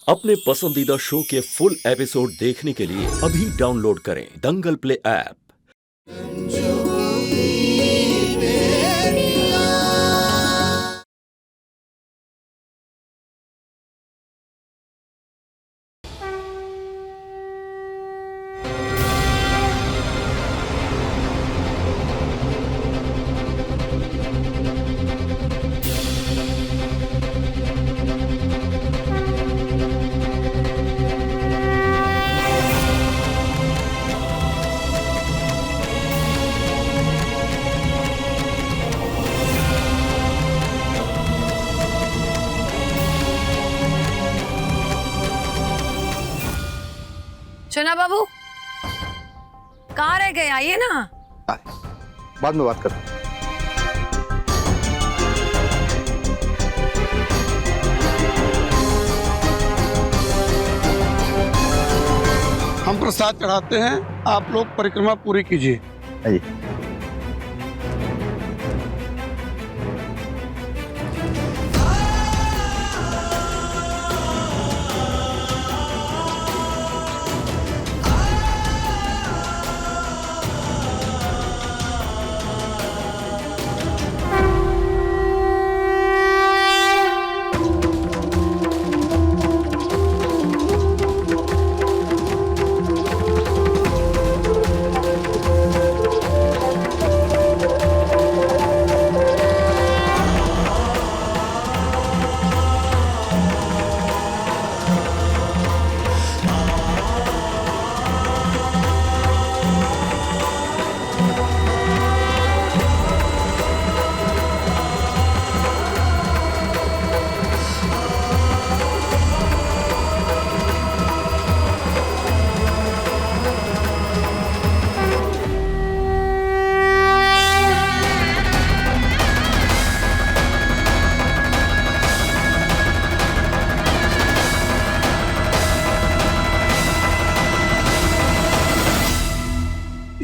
अपने पसंदीदा शो के फुल एपिसोड देखने के लिए अभी डाउनलोड करें दंगल प्ले ऐप। चना बाबू कहाँ रह गए? आइए ना। बाद में बात करते। हम प्रसाद चढ़ाते हैं, आप लोग परिक्रमा पूरी कीजिए। आइए।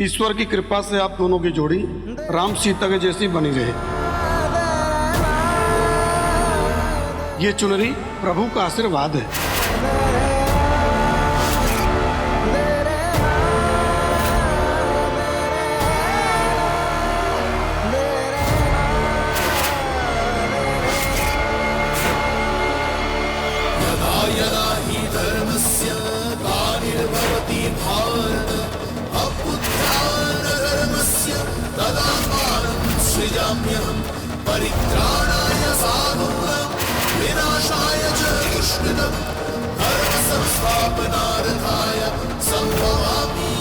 ईश्वर की कृपा से आप दोनों की जोड़ी राम सीता के जैसी बनी रहे। ये चुनरी प्रभु का आशीर्वाद है। यदा हि धर्मस्य ग्लानिर्भवति भारत अभ्युत्थानधर्मस्य तदात्मानं सृजाम्यहं परित्राणाय साधूनां विनाशाय च दुष्कृतं धर्मसंस्थापनार्थाय सम्भवामि।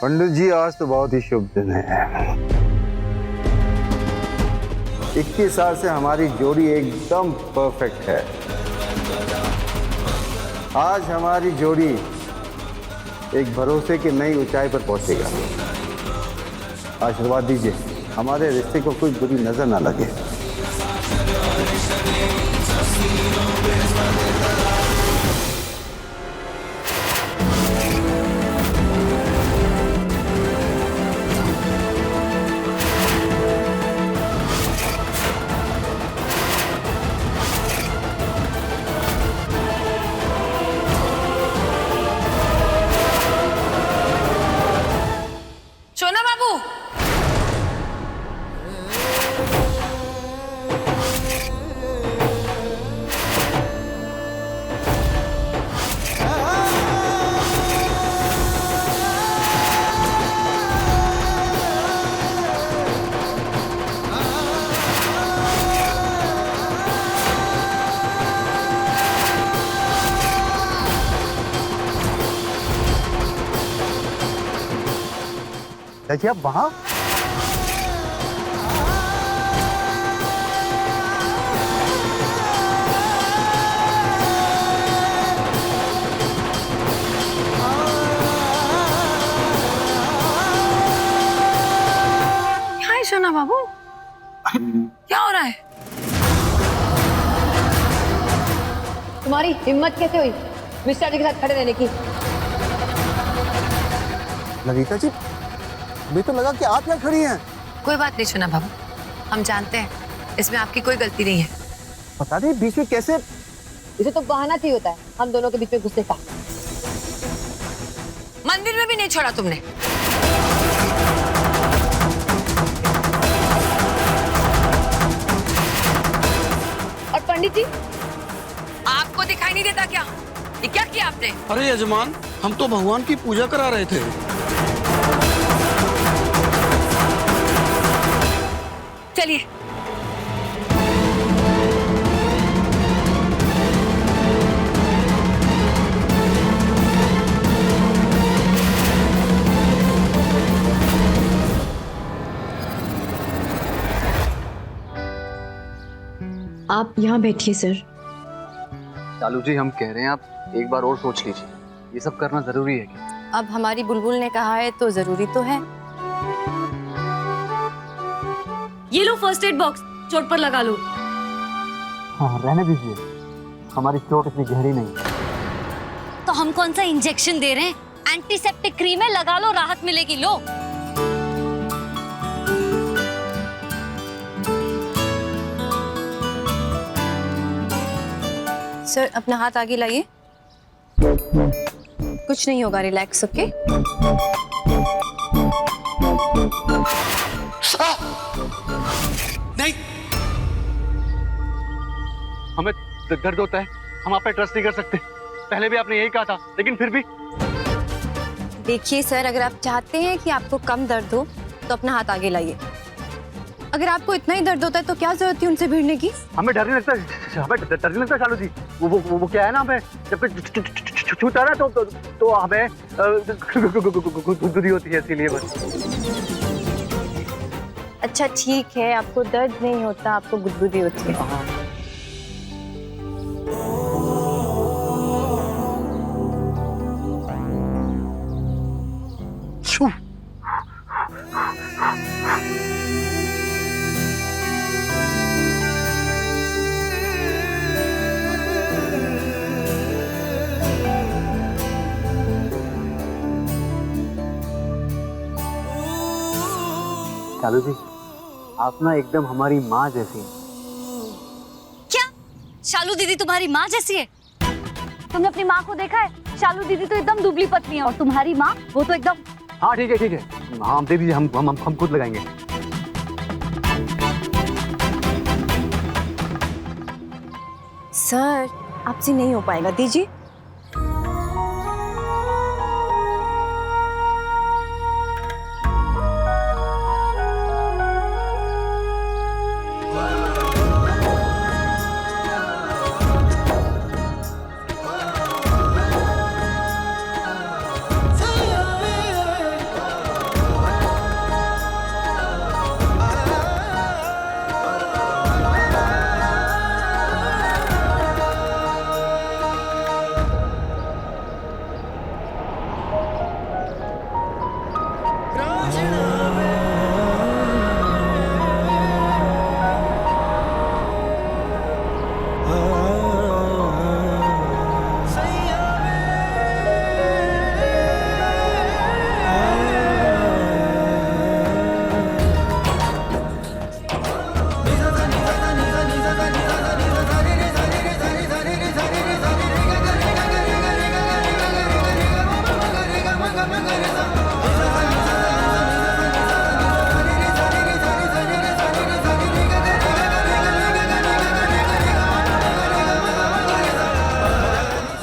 पंडित जी, आज तो बहुत ही शुभ दिन है। 21 साल से हमारी जोड़ी एकदम परफेक्ट है। आज हमारी जोड़ी एक भरोसे की नई ऊंचाई पर पहुंचेगा। आशीर्वाद दीजिए, हमारे रिश्ते को कोई बुरी नजर ना लगे। चोना बाबू देखिए अब वहां क्या है चोना बाबू? क्या हो रहा है? तुम्हारी हिम्मत कैसे हुई मिश्रा जी के साथ खड़े रहने की? ललिता जी, मुझे तो लगा कि आप यहाँ खड़ी हैं। कोई बात नहीं चुना बाबू, हम जानते हैं इसमें आपकी कोई गलती नहीं है। बता दे बीच में कैसे। इसे तो बहाना चाहिए होता है हम दोनों के बीच में घुसने का। मंदिर में भी नहीं छोड़ा तुमने। और पंडित जी, आपको दिखाई नहीं देता क्या? ये क्या किया आपने? अरे यजमान, हम तो भगवान की पूजा करा रहे थे। चलिए। आप यहाँ बैठिए सर। चालू जी, हम कह रहे हैं आप एक बार और सोच लीजिए, ये सब करना जरूरी है क्या? अब हमारी बुलबुल ने कहा है तो जरूरी तो है। ये लो फर्स्ट एड बॉक्स, चोट पर लगा लो। हाँ, रहने दीजिए, हमारी चोट इतनी गहरी नहीं है। तो हम कौन सा इंजेक्शन दे रहे हैं? एंटीसेप्टिक क्रीम है, लगा लो, राहत मिलेगी। लो। सर अपना हाथ आगे लाइए। कुछ नहीं होगा, रिलैक्स। ओके। नहीं, हमें दर्द होता है, हम आप पे ट्रस्ट नहीं कर सकते। पहले भी आपने यही कहा था, लेकिन फिर भी। देखिए सर, अगर आप चाहते हैं कि आपको कम दर्द हो तो अपना हाथ आगे लाइए। अगर आपको इतना ही दर्द होता है तो क्या जरूरत थी उनसे भिड़ने की? हमें डर नहीं लगता, हमें डर नहीं लगता चालू जी। वो क्या है ना, हमें जब छूता ना तो हमें गुदगुदी होती है, इसीलिए बस। अच्छा ठीक है, आपको दर्द नहीं होता, आपको गुदगुदी होती है। चालू जी, आप ना एकदम हमारी माँ जैसी हैं। क्या शालू दीदी तुम्हारी माँ जैसी है? तुमने अपनी माँ को देखा है? शालू दीदी तो एकदम दुबली पतली है, और तुम्हारी माँ वो तो एकदम। हाँ ठीक है, हम दे दीजिए, हम खुद लगाएंगे। सर आपसे नहीं हो पाएगा, दीजिए।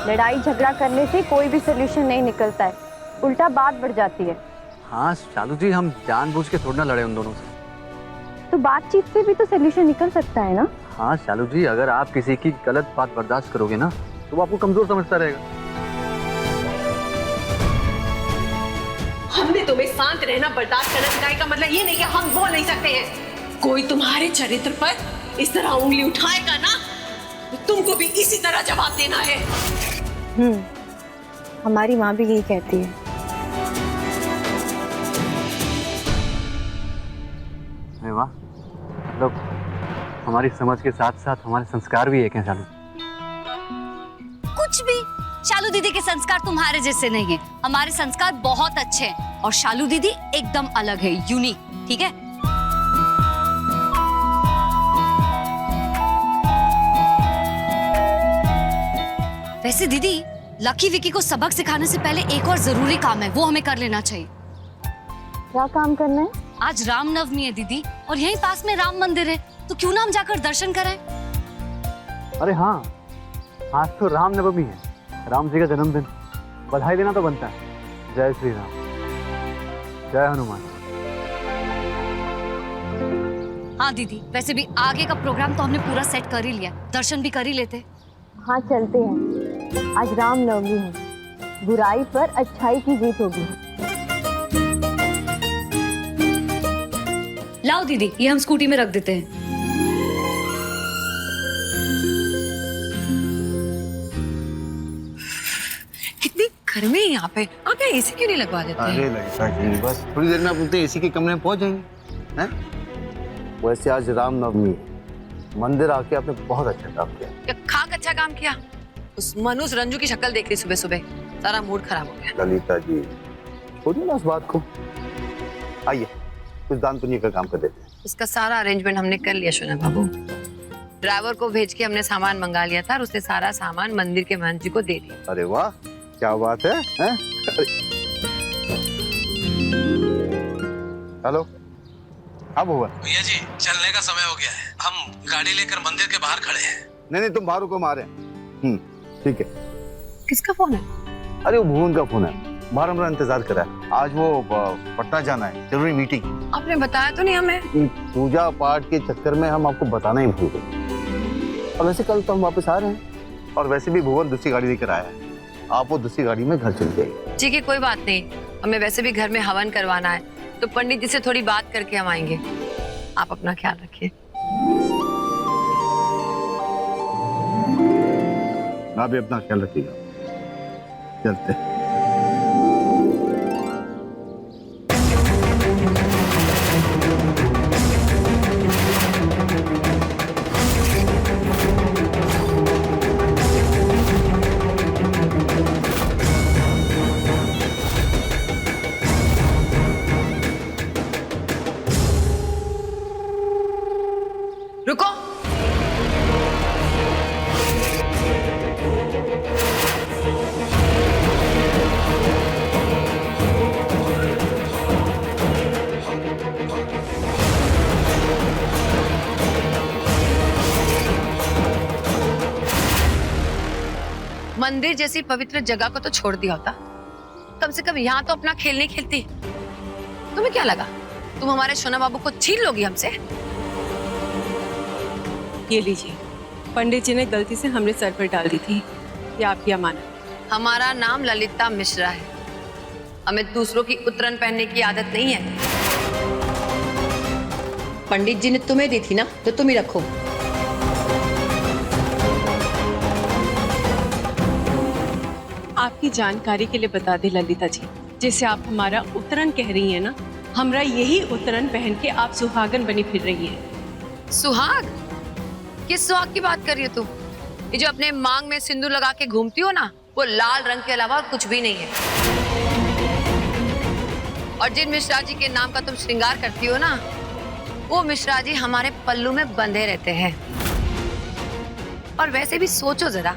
लड़ाई झगड़ा करने से कोई भी सोल्यूशन नहीं निकलता है, उल्टा बात बढ़ जाती है। हाँ चालू जी, हम जानबूझ के थोड़ा ना लड़े उन दोनों से। तो बातचीत से भी तो सोल्यूशन निकल सकता है ना? हाँ चालू जी, अगर आप किसी की गलत बात बर्दाश्त करोगे ना तो वो आपको कमजोर समझता रहेगा। हमने तुम्हें शांत रहना बर्दाश्त करना सिखाया, का मतलब ये नहीं कि हम बोल नहीं सकते हैं। कोई तुम्हारे चरित्र पर इस तरह उंगली उठाएगा ना तो तुमको भी इसी तरह जवाब देना है। हमारी माँ भी यही कहती है। अरे वाह, मतलब हमारी समझ के साथ साथ हमारे संस्कार भी एक हैं चालू। कुछ भी, शालू दीदी के संस्कार तुम्हारे जैसे नहीं है, हमारे संस्कार बहुत अच्छे हैं, और शालू दीदी एकदम अलग है, यूनिक। ठीक है। वैसे दीदी, लकी विकी को सबक सिखाने से पहले एक और जरूरी काम है, वो हमें कर लेना चाहिए। क्या काम करना है? आज रामनवमी है दीदी, और यहीं पास में राम मंदिर है, तो क्यों ना हम जाकर दर्शन करें? अरे हाँ, आज तो रामनवमी है, राम जी का जन्मदिन, बधाई देना तो बनता है। जय श्री राम, जय हनुमान। हाँ दीदी, वैसे भी आगे का प्रोग्राम तो हमने पूरा सेट कर ही लिया, दर्शन भी कर ही लेते। हाँ चलते हैं, आज रामनवमी है, बुराई पर अच्छाई की जीत होगी। लाओ दीदी, ये हम स्कूटी में रख देते हैं। कितनी गर्मी है यहाँ पे, आप यहाँ एसी क्यों नहीं लगवा देते? अरे ललिता जी, बस थोड़ी देर में आप अपने एसी के कमरे में पहुंच जाएंगे हैं? वैसे आज रामनवमी है, मंदिर आके आपने बहुत अच्छा काम किया। क्या खाक अच्छा काम किया? उस मनुष रंजू की शक्ल देख ली सुबह सुबह, सारा मूड खराब हो गया। ललिता जी छोड़िए ना उस बात को, आइए कुछ दान पुण्य का काम कर देते हैं। उसका सारा अरेंजमेंट हमने कर लिया शोना बाबू। ड्राइवर को भेज के हमने सामान मंगा लिया था और उसने सारा सामान मंदिर के महंत जी को दे दिया। अरे वाह, क्या बात है, हैं? हेलो, हाँ भुवन। भैया जी, चलने का समय हो गया है, हम गाड़ी लेकर मंदिर के बाहर खड़े हैं। नहीं तुम बाहर रुको, मारे। ठीक है। किसका फोन है? अरे वो भुवन का फोन है, बाहर हमारा इंतजार करा है। आज वो पटना जाना है, जरूरी मीटिंग। आपने बताया तो नहीं हमें। पूजा पाठ के चक्कर में हम आपको बताना ही भूल गए। और वैसे कल तो हम वापस आ रहे हैं, और वैसे भी भुवन दूसरी गाड़ी लेकर आया है, आप वो दूसरी गाड़ी में घर चल जाइए। ठीक है, कोई बात नहीं, हमें वैसे भी घर में हवन करवाना है, तो पंडित जी से थोड़ी बात करके हम आएंगे। आप अपना ख्याल रखिए। आप भी अपना ख्याल रखिएगा, चलते हैं। रुको, मंदिर जैसी पवित्र जगह को तो छोड़ दिया होता, कम से कम यहाँ तो अपना खेल नहीं खेलती। तुम्हें क्या लगा तुम हमारे सोना बाबू को छीन लोगी हमसे? ये लीजिए, पंडित जी ने गलती से हमने सर पर डाल दी थी, ये आपकी अमानत। हमारा नाम ललिता मिश्रा है, हमें दूसरों की उतरन पहनने की आदत नहीं है। पंडित जी ने तुम्हें दी थी ना, तो तुम ही रखो। आपकी जानकारी के लिए बता दे ललिता जी, जैसे आप हमारा उतरन कह रही हैं ना, हमरा यही उतरन पहन के आप सुहागन बनी फिर रही हैं। सुहाग? किस सुहाग की बात कर रही हो तुम? ये जो अपने मांग में सिंदूर लगा के घूमती हो ना, वो लाल रंग के अलावा और कुछ भी नहीं है। और जिन मिश्रा जी के नाम का तुम श्रृंगार करती हो ना, वो मिश्रा जी हमारे पल्लू में बंधे रहते हैं। और वैसे भी सोचो जरा,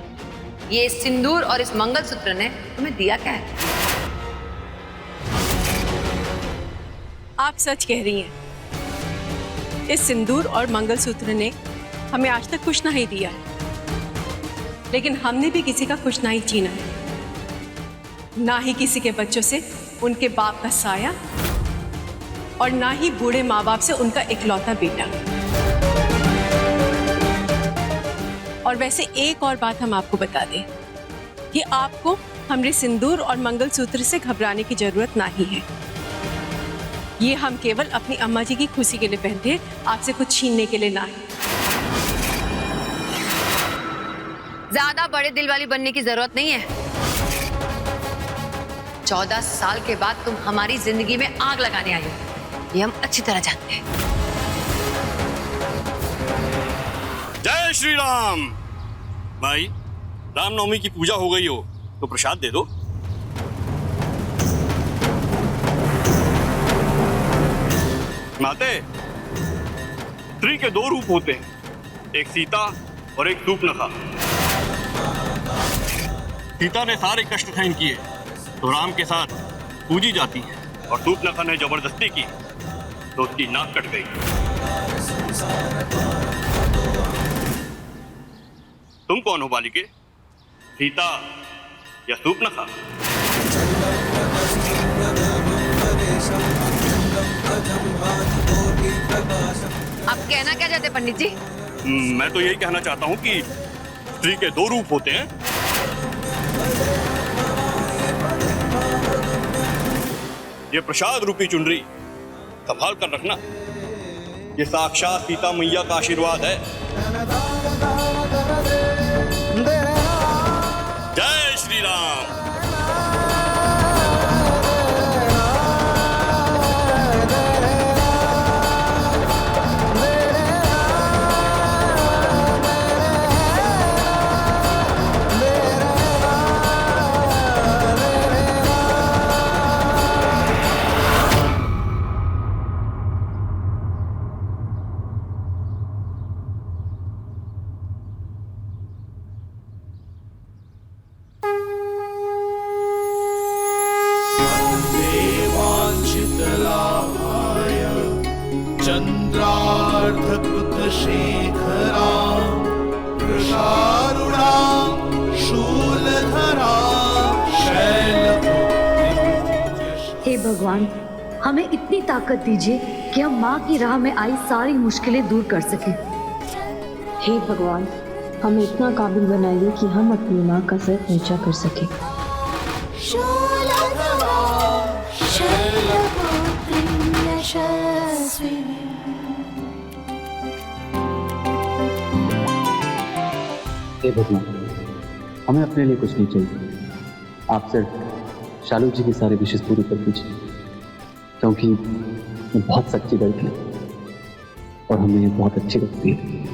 ये सिंदूर और इस मंगलसूत्र ने तुम्हें दिया क्या है? आप सच कह रही हैं, इस सिंदूर और मंगलसूत्र ने हमें आज तक कुछ नहीं दिया है, लेकिन हमने भी किसी का कुछ नहीं छीना है, ना ही किसी के बच्चों से उनके बाप का साया, और ना ही बूढ़े माँ बाप से उनका इकलौता बेटा। और वैसे एक और बात हम आपको बता दें कि आपको हमरे सिंदूर और मंगलसूत्र से घबराने की जरूरत नहीं है। ये हम केवल अपनी अम्मा जी की खुशी के लिए पहनते हैं, आपसे कुछ छीनने के लिए नहीं। ज्यादा बड़े दिल वाली बनने की जरूरत नहीं है। 14 साल के बाद तुम हमारी जिंदगी में आग लगाने आई हो, ये हम अच्छी तरह जानते हैं। जय श्री राम। भाई, रामनवमी की पूजा हो गई हो तो प्रसाद दे दो। माते, स्त्री के दो रूप होते हैं, एक सीता और एक सूर्पनखा। सीता ने सारे कष्ट सहन किए तो राम के साथ पूजी जाती है, और शूर्पणखा ने जबरदस्ती की तो उसकी नाक कट गई। तुम कौन हो बालिके, सीता या शूर्पणखा? आप कहना क्या चाहते पंडित जी? मैं तो यही कहना चाहता हूँ कि स्त्री के दो रूप होते हैं। ये प्रसाद रूपी चुनरी संभाल कर रखना, ये साक्षात सीता मैया का आशीर्वाद है। जय श्री राम। हे भगवान, हमें इतनी ताकत दीजिए कि हम माँ की राह में आई सारी मुश्किलें दूर कर सकें। हे भगवान, हमें इतना काबिल बनाइए कि हम अपनी माँ का सर ऊंचा कर सकें। हे भगवान, हमें अपने लिए कुछ नहीं चाहिए, आप सिर्फ शालू जी की सारे विशेष पूरी कर दीजिए, क्योंकि वो बहुत सच्ची लड़की है और हमें ये बहुत अच्छी लगती है।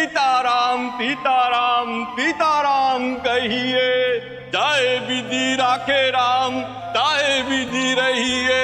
सीताराम सीताराम सीताराम कहिए, जाए विधि राखे राम, ताए विधि रहिए।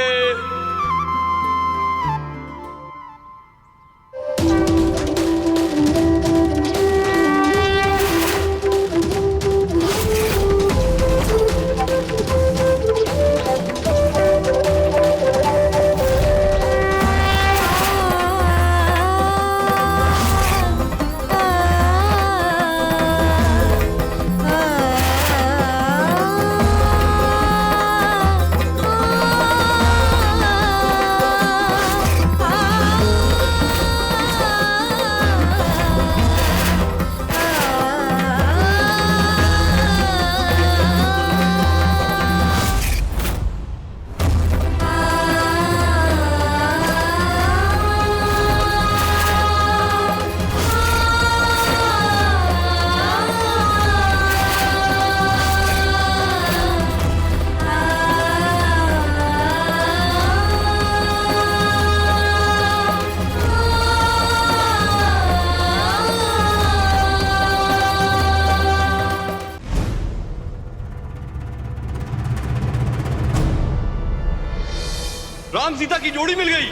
राम सीता की जोड़ी मिल गई।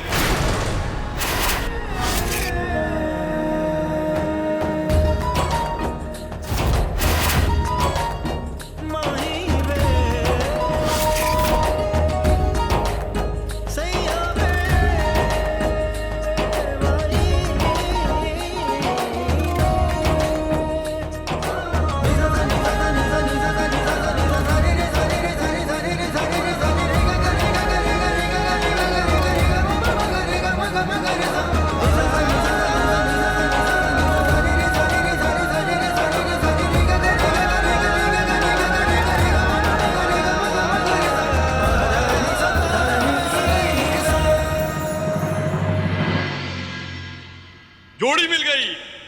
जोड़ी मिल गई,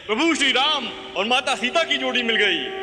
प्रभु श्री राम और माता सीता की जोड़ी मिल गई।